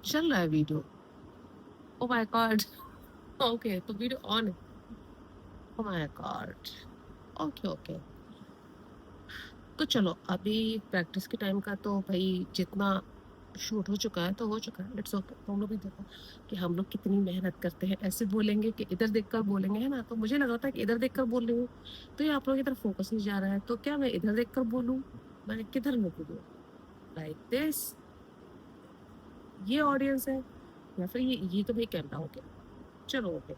चल रहा है video. Oh my God. Okay, तो वीडियो ऑन है। Oh my God. Okay okay. तो चलो, अभी प्रैक्टिस के टाइम का तो भाई जितना शूट हो चुका है तो हो चुका है। It's okay. तुम लोग भी देखो कि हम लोग कितनी मेहनत करते हैं। ऐसे बोलेंगे कि इधर देखकर बोलेंगे, है ना? तो मुझे लगा था कि इधर देखकर बोल रही हूँ तो ये आप लोगों की तरफ फोकस नहीं जा रहा है, तो क्या मैं इधर देखकर बोलूं? मैं किधर में बोलूं? Like this? ये ऑडियंस है या फिर ये तो भाई कैमरा हो गया। चलो ओके।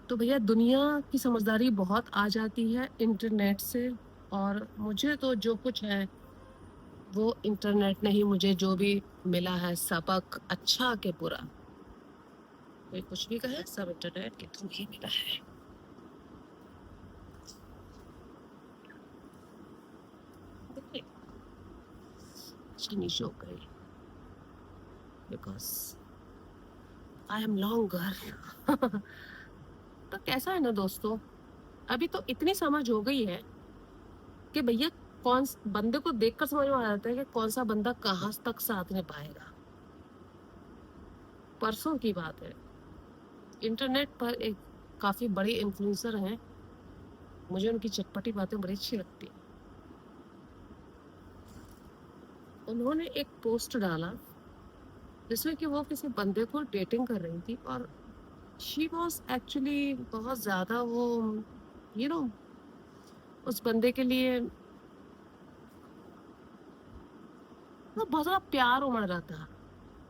तो भैया दुनिया की समझदारी बहुत आ जाती है इंटरनेट से। और मुझे तो जो कुछ है वो इंटरनेट ने ही मुझे जो भी मिला है सबक, अच्छा के बुरा, कोई कुछ भी कहे, सब इंटरनेट के थ्रू ही मिला है। देखिए, चीनी शो गई बिकॉज आई एम लॉन्गर। तो कैसा है ना दोस्तों, अभी तो इतनी समझ हो गई है कि भैया बंदे को देखकर समझ में आ जाता है कि कौन सा बंदा कहाँ तक साथ में पाएगा। परसों की बात है, इंटरनेट पर एक काफी बड़े इन्फ्लुएंसर हैं, मुझे उनकी चटपटी बातें बड़ी अच्छी लगती है। उन्होंने एक पोस्ट डाला जिसमें कि वो किसी बंदे को डेटिंग कर रही थी, और शी वॉज एक्चुअली बहुत ज्यादा वो, यू नो, उस बंदे के लिए बहुत ज्यादा प्यार उमड़ रहा था।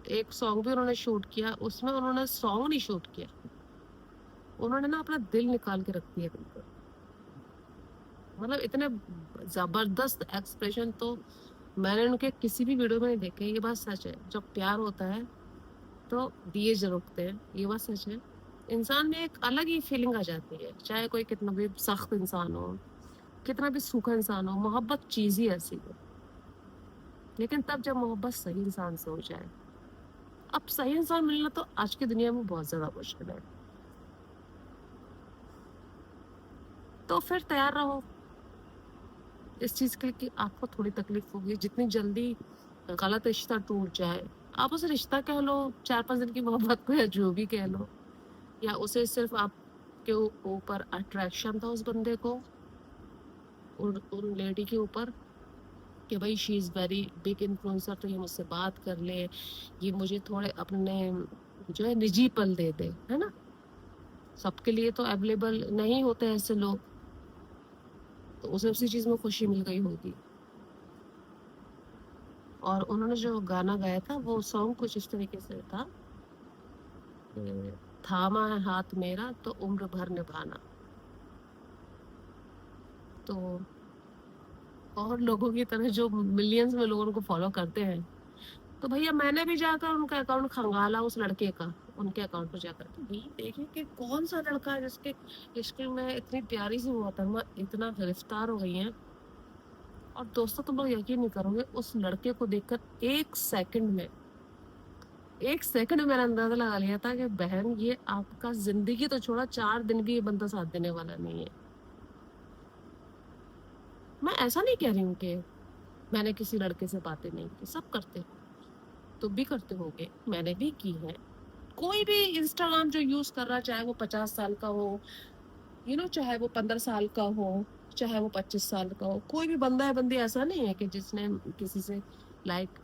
एक सॉन्ग भी उन्होंने शूट किया, उसमें उन्होंने सॉन्ग नहीं शूट किया, उन्होंने ना अपना दिल निकाल के रख दिया बिल्कुल। मतलब इतने जबरदस्त एक्सप्रेशन तो मैंने उनके किसी भी वीडियो में नहीं देखे। ये बात सच है, जब प्यार होता है तो दिए जलते हैं, ये बात सच है। इंसान में एक अलग ही फीलिंग आ जाती है, चाहे कोई कितना भी सख्त इंसान हो, कितना भी सूखा इंसान हो, मोहब्बत चीज ही ऐसी है। लेकिन तब जब मोहब्बत सही इंसान से हो जाए, अब सही इंसान मिलना तो आज की दुनिया में बहुत ज्यादा मुश्किल है। तो फिर तैयार रहो इस चीज के लिए कि आपको थोड़ी तकलीफ होगी। जितनी जल्दी गलत रिश्ता टूट जाए, आप उसे रिश्ता कह लो, 4-5 दिन की मोहब्बत को, या जो भी कह लो, या उसे सिर्फ आपके ऊपर अट्रैक्शन था उस बंदे को, उन लेडी के ऊपर, कि भाई she is very big influencer तो ये मुझसे बात कर ले, ये मुझे थोड़े अपने जो है निजी पल दे दे, है ना? सबके लिए तो अवेलेबल नहीं होते ऐसे लोग, तो उसे उसी चीज में खुशी मिल गई होगी। और उन्होंने जो गाना गाया था वो सॉन्ग कुछ इस तरीके से था कि थामा है हाथ मेरा तो उम्र भर निभाना। तो और लोगों की तरह जो मिलियंस में लोग उनको फॉलो करते हैं, तो भैया मैंने भी जाकर उनका अकाउंट खंगाला, उस लड़के का, उनके अकाउंट पर जाकर के भाई देखे कि कौन सा लड़का है जिसके इश्क में इतनी प्यारी सी मोहतरमा इतना गिरफ्तार हो गई है। और दोस्तों तुम लोग यकीन नहीं करोगे, उस लड़के को देखकर 1 सेकंड में, 1 सेकंड में मैंने अंदाजा लगा लिया था कि बहन ये आपका जिंदगी तो छोड़ा, 4 दिन भी ये बंदा साथ देने वाला नहीं है। मैं ऐसा नहीं कह रही हूँ कि मैंने किसी लड़के से बातें नहीं की, सब करते हो, तुम भी करते होगे, मैंने भी की है। कोई भी इंस्टाग्राम जो यूज कर रहा है, चाहे वो 50 साल का हो, चाहे वो 15 साल का हो, चाहे वो 25 साल का हो, कोई भी बंदा है बंदी ऐसा नहीं है कि जिसने किसी से लाइक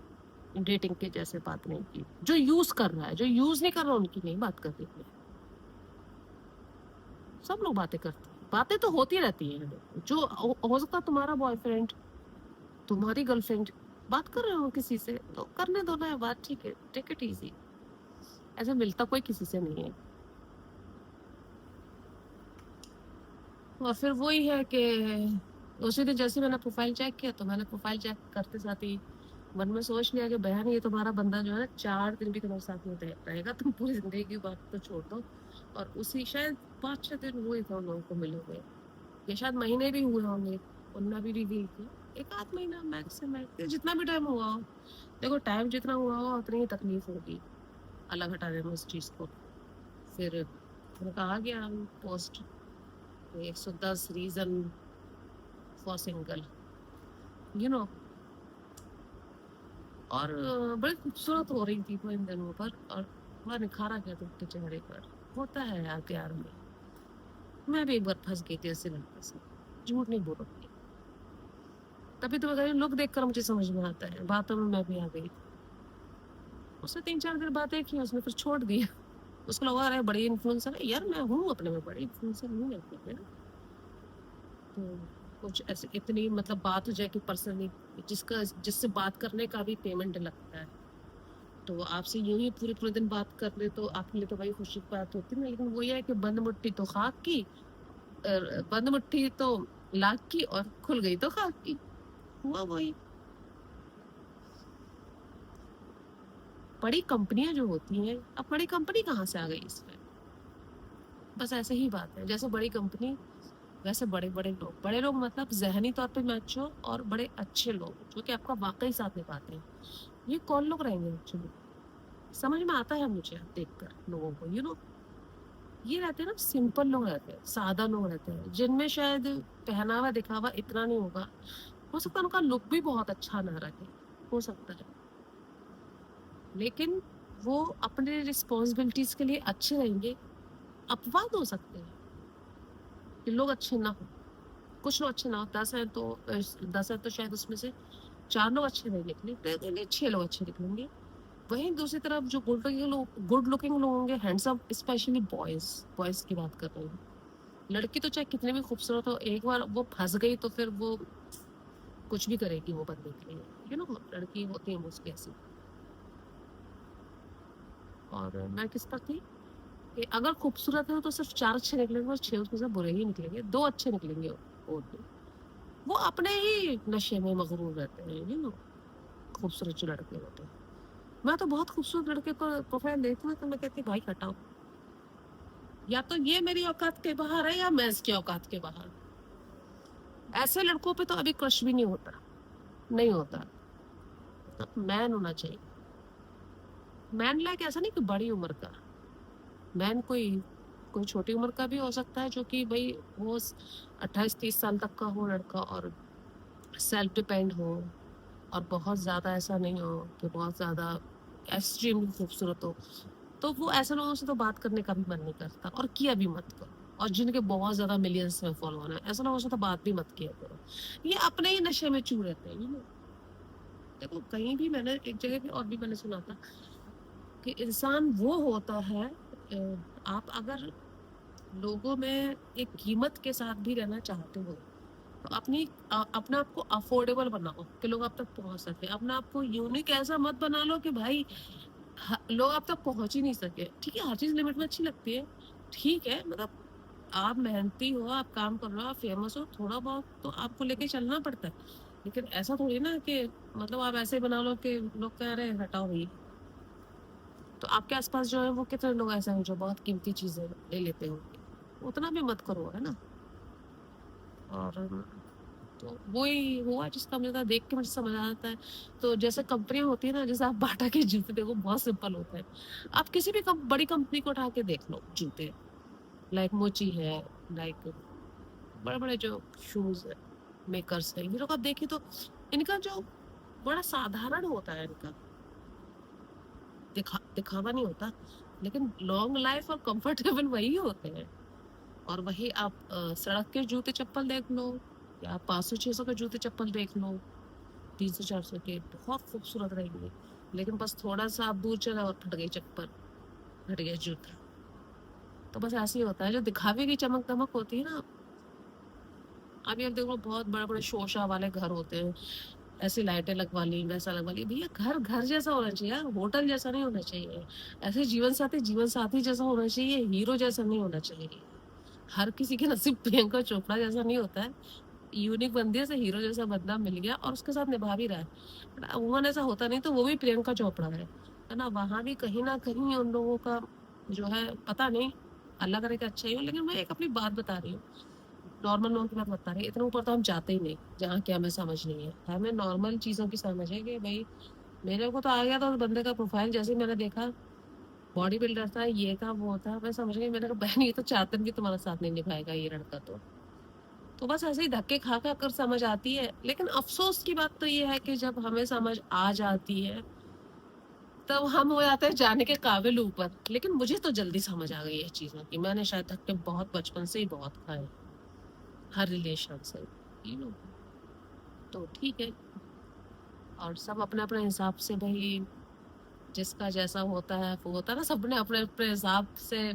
डेटिंग के जैसे बात नहीं की। जो यूज कर रहा है, जो यूज नहीं कर रहा उनकी नहीं बात कर रही मैं। सब लोग बातें करते हैं, बातें तो होती रहती है। जो हो सकता है तुम्हारा बॉयफ्रेंड, तुम्हारी गर्लफ्रेंड बात कर रहे हो किसी से, तो करने दो ना बात, ठीक है, टेक इट इजी। ऐसा मिलता कोई किसी से नहीं है। और फिर वही है कि उसी दिन जैसे मैंने प्रोफाइल चेक किया, तो मैंने प्रोफाइल चेक करते साथ ही मन में सोच लिया कि बहन ये तुम्हारा बंदा जो है ना 4 दिन भी तुम्हारे साथ में रहेगा, तुम पूरी जिंदगी की बात तो छोड़ दो। और उसी शायद 5-6 दिन हुए थे उन लोगों को मिले हुए, या शायद महीने भी हुए होंगे, उनने भी रिवील किया। 1 आध महीना मैक्स से मैक्स, जितना भी टाइम हुआ हो। देखो टाइम जितना हुआ हो उतनी ही तकलीफ होगी अलग हटाने में उस चीज को। फिर उनका आ गया post, 110 reason for single, you know और बड़ी खूबसूरत हो रही थी वो इन दिनों पर, और थोड़ा निखारा गया था उसके चेहरे पर। होता है यार प्यार में। मैं भी एक बार फंस गई थी ऐसे लड़के से, झूठ नहीं बोलूंगी। तभी तो मैं कह रही हूँ, लुक देखकर मुझे समझ में आता है, बातों में मैं भी आ गई। उसने 3-4 दिन बातें की, उसने फिर छोड़ दिया। उसको लगा अरे बड़ी इन्फ्लुएंसर है यार, मैं हूँ अपने में बड़ी इन्फ्लुएंसर हूँ अपने में ना। तो कुछ ऐसे इतनी मतलब बात हो जाए कि पर्सनली जिसका जिससे बात करने का भी पेमेंट लगता है, तो वो आपसे यूं ही पूरे पूरे दिन बात कर ले तो आपके लिए तो भाई खुशी की बात होती है ना। लेकिन वो ये है कि बंद मुट्ठी तो खाक की, बंद मुट्ठी तो लाख की, और खुल गई तो खाक की। हुआ वही। बड़ी कंपनियां जो होती हैं, अब बड़ी कंपनी कहाँ से आ गई इसमें? बस ऐसे ही बात है, जैसे बड़ी कंपनी वैसे बड़े बड़े लोग। बड़े लोग मतलब जहनी तौर पे मैच्योर और बड़े अच्छे लोग जो कि आपका वाकई साथ निभाते हैं। ये कौन लोग रहेंगे एक्चुअली? समझ में आता है मुझे देखकर लोगों को, ये रहते हैं ना, सिंपल लोग रहते हैं, सादा लोग रहते हैं, जिनमें शायद पहनावा दिखावा इतना नहीं होगा। हो सकता है उनका लुक भी बहुत अच्छा ना रहे, हो सकता है, लेकिन वो अपने रिस्पॉन्सिबिलिटीज के लिए अच्छे रहेंगे। अपवाद हो सकते हैं कि लोग अच्छे ना हो, कुछ लोग अच्छे ना हो, 10 है तो शायद उसमें से 4 लोग अच्छे नहीं निकले, तो 6 लोग अच्छे निकलेंगे। वहीं दूसरी तरफ जो गुड लुकिंग लोग होंगे, हैंडसम, स्पेशली बॉयज, बॉयज की बात कर रही हूँ। लड़की तो चाहे कितनी भी खूबसूरत हो, एक बार वो फंस गई तो फिर वो कुछ भी करेगी वो बंदे के लिए, लड़की होती है मोस्टली ऐसी। और मैं किस पर थी कि अगर खूबसूरत है तो सिर्फ 4 अच्छे निकलेंगे और 6 उसमें से बुरे ही निकलेंगे, 2 अच्छे निकलेंगे और दो। वो अपने ही नशे में मगरूर रहते हैं, खूबसूरत जो लड़के होते हैं। मैं तो बहुत खूबसूरत लड़के को प्रोफाइल देखती हूँ तो मैं कहती भाई हटाओ, या तो ये मेरी औकात के बाहर है या मैं इसकी औकात के बाहर। ऐसे लड़कों पे तो अभी क्रश भी नहीं होता, नहीं होता। मैन होना चाहिए, मैन लाइक ऐसा नहीं कि बड़ी उम्र का मैन, कोई कोई छोटी उम्र का भी हो सकता है, जो कि भाई वो 28-30 साल तक का हो लड़का, और सेल्फ डिपेंड हो, और बहुत ज्यादा ऐसा नहीं हो कि बहुत ज्यादा एक्सट्रीमली खूबसूरत हो। तो वो ऐसे लोगों से तो बात करने का भी मन नहीं करता, और किया भी मत करो। और जिनके बहुत ज्यादा मिलियंस में फॉलोअर है, ऐसे लोगों से तो बात भी मत किया करो। ये अपने ही नशे में चूर रहते हैं, देखो कहीं भी मैंने एक जगह भी और भी मैंने सुना था कि इंसान वो होता है, आप अगर लोगों में एक कीमत के साथ भी रहना चाहते हो तो अपने आप को अफोर्डेबल बनाओ कि लोग आप तक पहुंच सके। अपने आप को यूनिक ऐसा मत बना लो कि भाई लोग आप तक पहुंच ही नहीं सके। ठीक है, हर चीज लिमिट में अच्छी लगती है, ठीक है, मतलब आप मेहनती हो, आप काम कर रहे हो, आप फेमस हो, थोड़ा बहुत तो आपको लेके चलना पड़ता है। लेकिन ऐसा थोड़ी ना कि मतलब आप ऐसे बना लो कि लोग कह रहे हैं हटाओ भाई। तो आपके आसपास जो है वो कितने लोग ऐसे हैं जो बहुत कीमती चीजें ले लेते होंगे, उतना भी मत करो, है ना। और तो वही हुआ जिसका मुझे देख के मुझे समझ आ जाता है। तो जैसे कंपनियां होती है ना, जैसे आप बाटा के जूते देखो, बहुत सिंपल होता है। आप किसी भी बड़ी कंपनी को उठा के देख लो, जूते लाइक मोची है, लाइक बड़े बड़े जो शूज मेकर्स है, ये लोग आप देखिए तो इनका जो बड़ा साधारण होता है, इनका दिखावा नहीं होता, लेकिन लॉन्ग लाइफ और कंफर्टेबल वही होते हैं। और वही आप सड़क के जूते चप्पल देख लो, या 500-600 के जूते चप्पल देख लो, 300-400 के बहुत खूबसूरत रहेंगे, लेकिन बस थोड़ा सा आप दूर चले और फट गई चप्पल, फट गया जूता। तो बस ऐसे ही होता है, जो दिखावे की चमक दमक होती है ना। अभी आप देखो बहुत बड़े बड़े शोशा वाले घर होते हैं, ऐसी लाइटें लगवा ली, वैसा लगवा ली। भैया घर घर जैसा होना चाहिए यार, होटल जैसा नहीं होना चाहिए। ऐसे जीवन साथी जैसा होना चाहिए, हीरो जैसा नहीं होना चाहिए। हर किसी के नसीब प्रियंका चोपड़ा जैसा नहीं होता है। यूनिक बंदी है, से हीरो जैसा बंदा मिल गया और उसके साथ निभा भी रहा है। वुमन ऐसा होता नहीं तो वो भी प्रियंका चोपड़ा है ना। वहां भी कहीं ना कहीं उन लोगों का जो है, पता नहीं, अल्लाह करे कि अच्छा ही हो, लेकिन मैं एक अपनी बात बता रही हूँ, नॉर्मल लोगों की बात बता रही हूँ। इतना ऊपर तो हम जाते ही नहीं जहाँ क्या हमें समझ नहीं है, हमें नॉर्मल चीजों की समझ है कि भाई मेरे को तो आ गया था उस बंदे का प्रोफाइल, जैसे ही मैंने देखा बॉडी बिल्डर था, ये था वो था, मैं समझ गई, मैंने कहा बहन ये तो 4 दिन भी तुम्हारा साथ नहीं निभाएगा ये लड़का। तो तो बस ऐसे ही धक्के खा खा कर समझ आती है। लेकिन अफसोस की बात तो ये है कि जब हमें समझ आ जाती है तब हम हो जाते हैं जाने के काबिल ऊपर। लेकिन मुझे तो जल्दी समझ आ गई है चीजों की। मैंने शायद धक्के बहुत बचपन से ही बहुत खाए, हर रिलेशन से, यू नो। तो ठीक है, और सब अपने अपने हिसाब से भाई, जिसका जैसा होता है वो होता है ना, सबने अपने अपने हिसाब से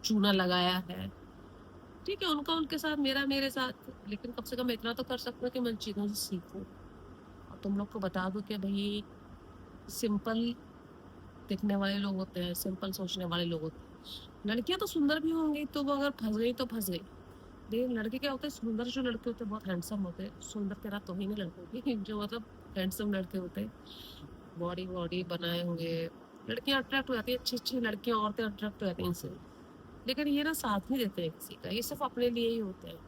चूना लगाया है। ठीक है, उनका उनके साथ, मेरा मेरे साथ। लेकिन कम से कम इतना तो कर सकते हो कि मैं इन चीजों से सीखूं और तुम लोग को बता दो कि भाई सिंपल दिखने वाले लोग होते हैं, सिंपल सोचने वाले लोग होते हैं। लड़कियां तो सुंदर भी होंगी, तो वो अगर फंस गई तो फंस गई। लेकिन लड़के क्या होते हैं, सुंदर जो लड़के होते हैं बहुत हैंडसम होते हैं। सुंदर तेरा तो ही नहीं लड़कों की जो मतलब हैंडसम लड़के होते हैं, बॉडी बॉडी बनाए हुए। लड़कियां अट्रैक्ट हो जाती है, अच्छी अच्छी लड़कियां, औरतें अट्रैक्ट हो जाती हैं इनसे। लेकिन ये ना साथ नहीं देते हैं किसी का, ये सिर्फ अपने लिए ही होते हैं।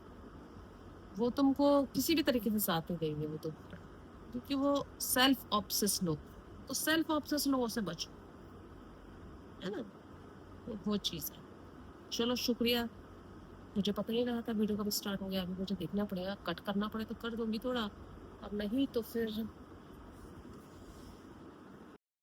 वो तुमको किसी भी तरीके से साथ नहीं देंगे वो तुम्हारा, क्योंकि वो सेल्फ ऑब्सेस लोग। तो सेल्फ ऑब्सेस लोगों से बचो, है ना। तो वो चीज है। चलो शुक्रिया। मुझे पता ही नहीं रहा था वीडियो कब स्टार्ट हो गया। अभी मुझे देखना पड़ेगा, कट करना पड़े तो कर दूंगी थोड़ा, और नहीं तो फिर